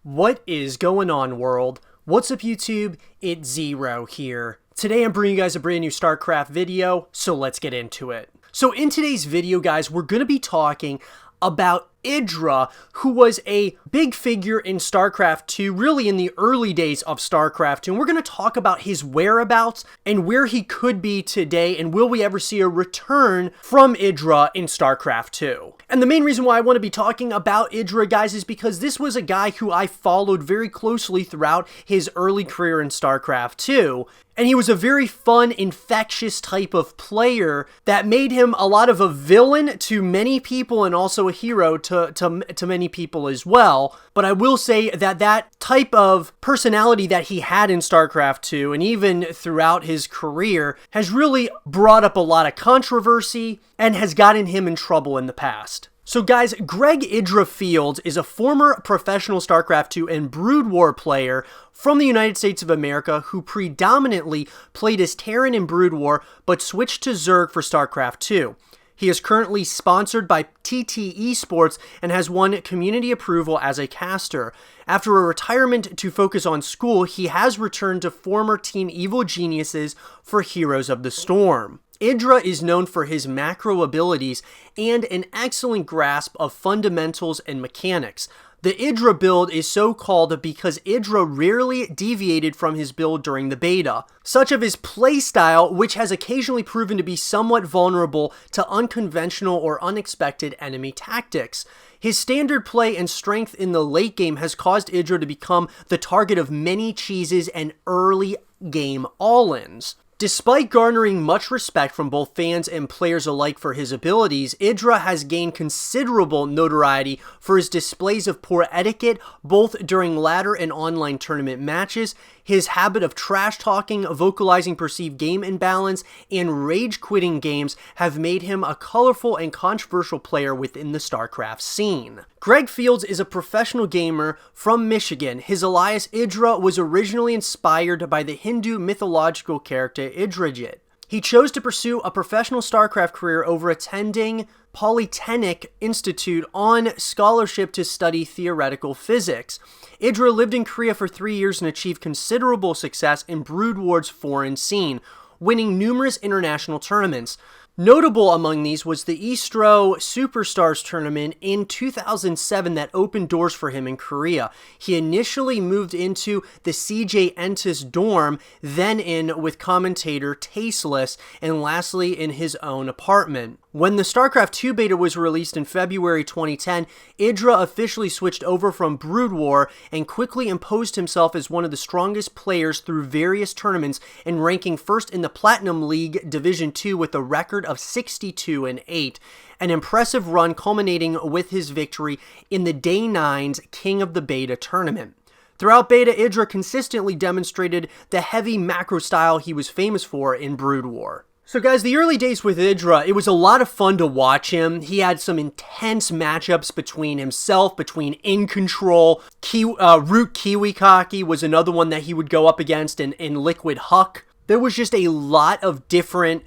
What is going on, world? What's up, YouTube? It's Zero here. Today I'm bringing you guys a brand new Starcraft video, so let's get into it. So in today's video, guys, we're going to be talking about IdrA, who was a big figure in StarCraft 2, really in the early days of StarCraft 2, and we're going to talk about his whereabouts and where he could be today, and will we ever see a return from IdrA in StarCraft 2. And the main reason why I want to be talking about IdrA, guys, is because this was a guy who I followed very closely throughout his early career in StarCraft 2. And he was a very fun, infectious type of player that made him a lot of a villain to many people and also a hero to many people as well. But I will say that that type of personality that he had in StarCraft 2 and even throughout his career has really brought up a lot of controversy and has gotten him in trouble in the past. So guys, Greg IdrA Fields is a former professional StarCraft 2 and Brood War player from the United States of America who predominantly played as Terran in Brood War but switched to Zerg for StarCraft 2. He is currently sponsored by TT Esports and has won community approval as a caster. After a retirement to focus on school, he has returned to former Team Evil Geniuses for Heroes of the Storm. IdrA is known for his macro abilities and an excellent grasp of fundamentals and mechanics. The IdrA build is so called because IdrA rarely deviated from his build during the beta, such of his playstyle, which has occasionally proven to be somewhat vulnerable to unconventional or unexpected enemy tactics. His standard play and strength in the late game has caused IdrA to become the target of many cheeses and early game all-ins. Despite garnering much respect from both fans and players alike for his abilities, IdrA has gained considerable notoriety for his displays of poor etiquette, both during ladder and online tournament matches. His habit of trash-talking, vocalizing perceived game imbalance, and rage-quitting games have made him a colorful and controversial player within the StarCraft scene. Greg Fields is a professional gamer from Michigan. His alias IdrA was originally inspired by the Hindu mythological character Indrajit. He chose to pursue a professional StarCraft career over attending Polytechnic Institute on scholarship to study theoretical physics. IdrA lived in Korea for 3 years and achieved considerable success in Brood War's foreign scene, winning numerous international tournaments. Notable among these was the Istro Superstars tournament in 2007 that opened doors for him in Korea. He initially moved into the CJ Entis dorm, then in with commentator Tasteless, and lastly in his own apartment. When the StarCraft 2 beta was released in February 2010, IdrA officially switched over from Brood War and quickly imposed himself as one of the strongest players through various tournaments and ranking first in the Platinum League Division 2 with a record of 62-8, an impressive run culminating with his victory in the Day 9's King of the Beta tournament. Throughout beta, IdrA consistently demonstrated the heavy macro style he was famous for in Brood War. So guys, the early days with IdrA, it was a lot of fun to watch him. He had some intense matchups between himself, between In Control, Root Kiwikaki was another one that he would go up against, and Liquid Huck. There was just a lot of different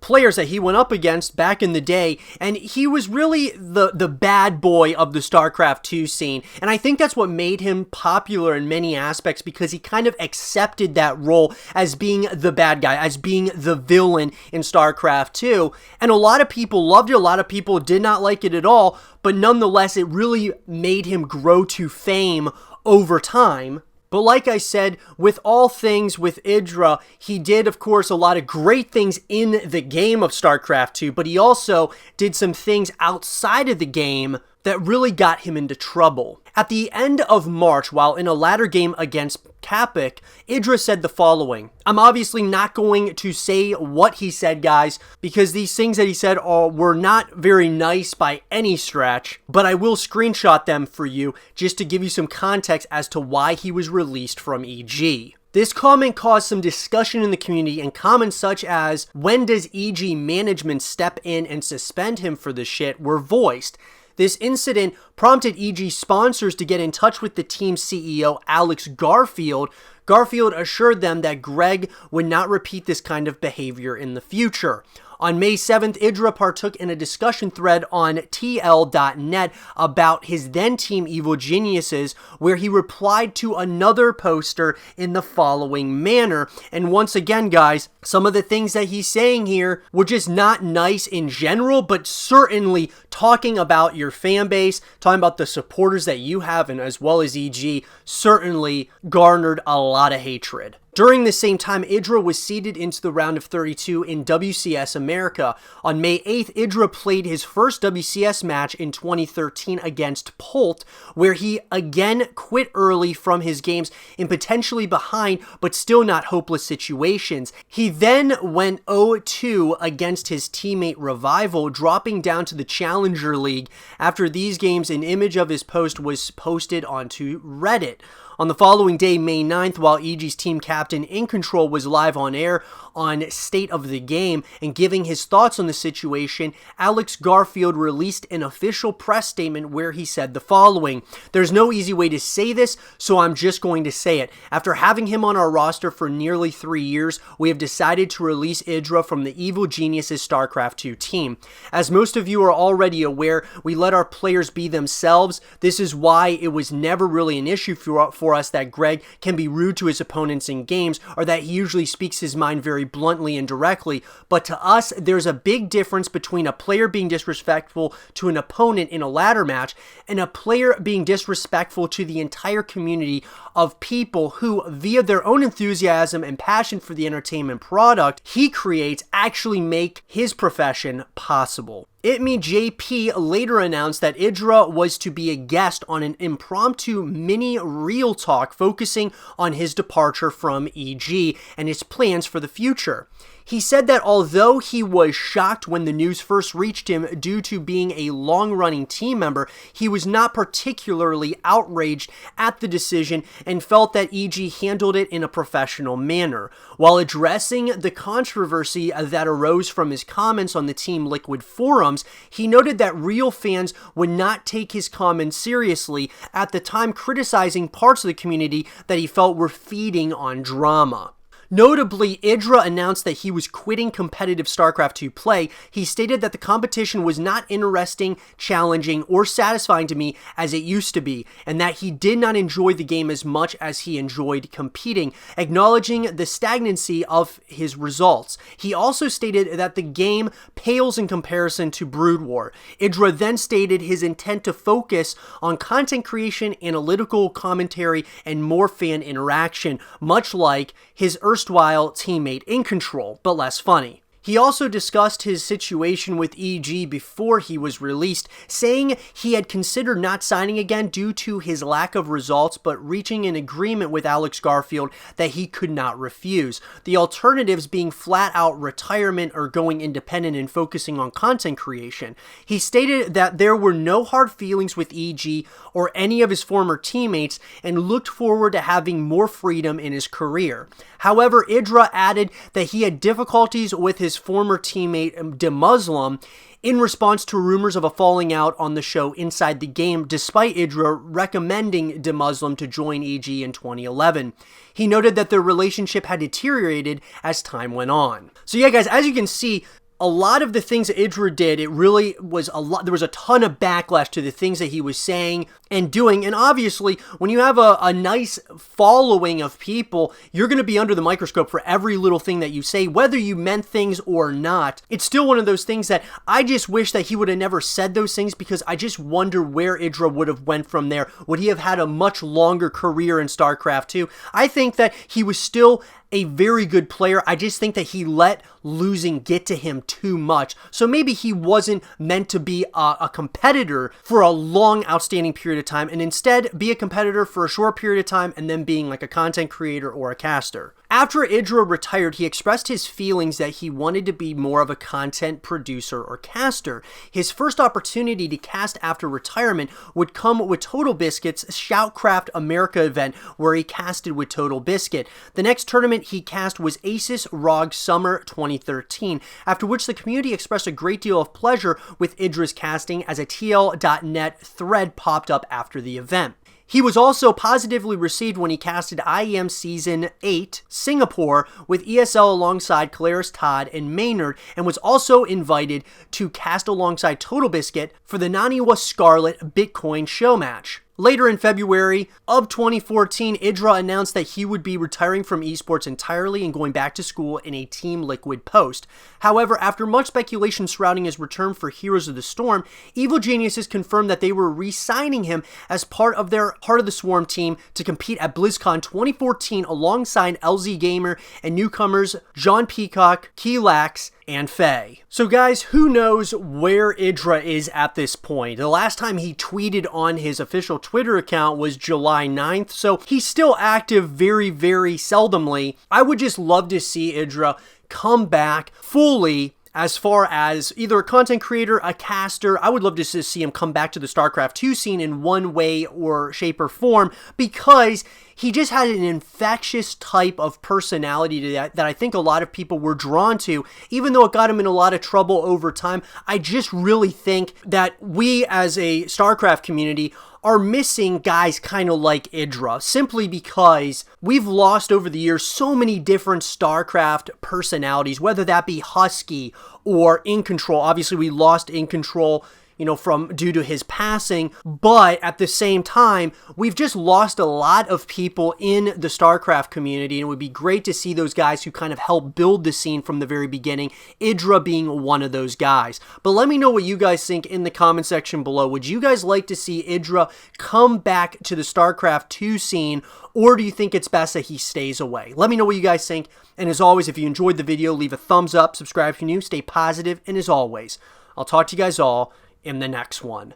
players that he went up against back in the day, and he was really the bad boy of the StarCraft 2 scene, and I think that's what made him popular in many aspects, because he kind of accepted that role as being the bad guy, as being the villain in StarCraft 2, and a lot of people loved it, a lot of people did not like it at all, but nonetheless, it really made him grow to fame over time. But like I said, with all things with IdrA, he did, of course, a lot of great things in the game of StarCraft 2, but he also did some things outside of the game that really got him into trouble. At the end of March, while in a ladder game against Capic, IdrA said the following. I'm obviously not going to say what he said, guys, because these things that he said were not very nice by any stretch, but I will screenshot them for you just to give you some context as to why he was released from EG. This comment caused some discussion in the community, and comments such as, "When does EG management step in and suspend him for this shit?" were voiced. This incident prompted EG sponsors to get in touch with the team's CEO, Alex Garfield. Garfield assured them that Greg would not repeat this kind of behavior in the future. On May 7th, IdrA partook in a discussion thread on TL.net about his then team Evil Geniuses, where he replied to another poster in the following manner. And once again, guys, some of the things that he's saying here were just not nice in general, but certainly talking about your fan base, talking about the supporters that you have, and as well as EG, certainly garnered a lot of hatred. During the same time, IdrA was seeded into the round of 32 in WCS America. On May 8th, IdrA played his first WCS match in 2013 against Polt, where he again quit early from his games in potentially behind but still not hopeless situations. He then went 0-2 against his teammate Revival, dropping down to the Challenger League. After these games, an image of his post was posted onto Reddit. On the following day, May 9th, while EG's team captain In Control was live on air on State of the Game and giving his thoughts on the situation, Alex Garfield released an official press statement where he said the following: "There's no easy way to say this, so I'm just going to say it. After having him on our roster for nearly 3 years, we have decided to release IdrA from the Evil Geniuses Starcraft 2 team. As most of you are already aware, we let our players be themselves. This is why it was never really an issue for us that Greg can be rude to his opponents in games, or that he usually speaks his mind very bluntly and directly. But to us, there's a big difference between a player being disrespectful to an opponent in a ladder match and a player being disrespectful to the entire community of people who, via their own enthusiasm and passion for the entertainment product he creates, actually make his profession possible." ItMe JP later announced that IdrA was to be a guest on an impromptu mini Real Talk focusing on his departure from EG and his plans for the future. He said that although he was shocked when the news first reached him due to being a long-running team member, he was not particularly outraged at the decision and felt that EG handled it in a professional manner. While addressing the controversy that arose from his comments on the Team Liquid forums, he noted that real fans would not take his comments seriously, at the time criticizing parts of the community that he felt were feeding on drama. Notably, IdrA announced that he was quitting competitive StarCraft 2 play. He stated that the competition was not interesting, challenging, or satisfying to me as it used to be, and that he did not enjoy the game as much as he enjoyed competing, acknowledging the stagnancy of his results. He also stated that the game pales in comparison to Brood War. IdrA then stated his intent to focus on content creation, analytical commentary, and more fan interaction, much like his erstwhile teammate In Control, but less funny. He also discussed his situation with EG before he was released, saying he had considered not signing again due to his lack of results, but reaching an agreement with Alex Garfield that he could not refuse. The alternatives being flat-out retirement or going independent and focusing on content creation. He stated that there were no hard feelings with EG or any of his former teammates and looked forward to having more freedom in his career. However, IdrA added that he had difficulties with his former teammate DeMuslim in response to rumors of a falling out on the show Inside the Game, despite IdrA recommending DeMuslim to join EG in 2011. He noted that their relationship had deteriorated as time went on. So yeah, guys, as you can see, a lot of the things that IdrA did, it really was a lot. There was a ton of backlash to the things that he was saying and doing. And obviously, when you have a nice following of people, you're going to be under the microscope for every little thing that you say, whether you meant things or not. It's still one of those things that I just wish that he would have never said those things, because I just wonder where IdrA would have went from there. Would he have had a much longer career in StarCraft 2? I think that he was still a very good player. I just think that he let losing get to him too much. So maybe he wasn't meant to be a competitor for a long, outstanding period of time, and instead be a competitor for a short period of time and then being like a content creator or a caster. After IdrA retired, he expressed his feelings that he wanted to be more of a content producer or caster. His first opportunity to cast after retirement would come with Total Biscuit's Shoutcraft America event, where he casted with Total Biscuit. The next tournament he cast was Aces ROG Summer 2013, after which the community expressed a great deal of pleasure with IdrA's casting as a TL.net thread popped up after the event. He was also positively received when he casted IEM Season 8 Singapore with ESL alongside Caleres Todd and Maynard, and was also invited to cast alongside Total Biscuit for the Naniwa Scarlet Bitcoin show match. Later in February of 2014, IdrA announced that he would be retiring from esports entirely and going back to school in a Team Liquid post. However, after much speculation surrounding his return for Heroes of the Storm, Evil Geniuses confirmed that they were re-signing him as part of their Heart of the Swarm team to compete at BlizzCon 2014 alongside LZ Gamer and newcomers John Peacock, Keelax, and Faye. So guys, who knows where IdrA is at this point? The last time he tweeted on his official Twitter account was July 9th, so he's still active very, very seldomly. I would just love to see IdrA come back fully as far as either a content creator, a caster. I would love to see him come back to the StarCraft 2 scene in one way or shape or form, because he just had an infectious type of personality that I think a lot of people were drawn to, even though it got him in a lot of trouble over time. I just really think that we as a StarCraft community are missing guys kind of like IdrA, simply because we've lost over the years so many different StarCraft personalities, whether that be Husky or In Control. Obviously, we lost In Control, you know, due to his passing, but at the same time, we've just lost a lot of people in the StarCraft community, and it would be great to see those guys who kind of helped build the scene from the very beginning, IdrA being one of those guys. But let me know what you guys think in the comment section below. Would you guys like to see IdrA come back to the StarCraft 2 scene, or do you think it's best that he stays away? Let me know what you guys think, and as always, if you enjoyed the video, leave a thumbs up, subscribe if you're new, stay positive, and as always, I'll talk to you guys all in the next one.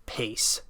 Peace.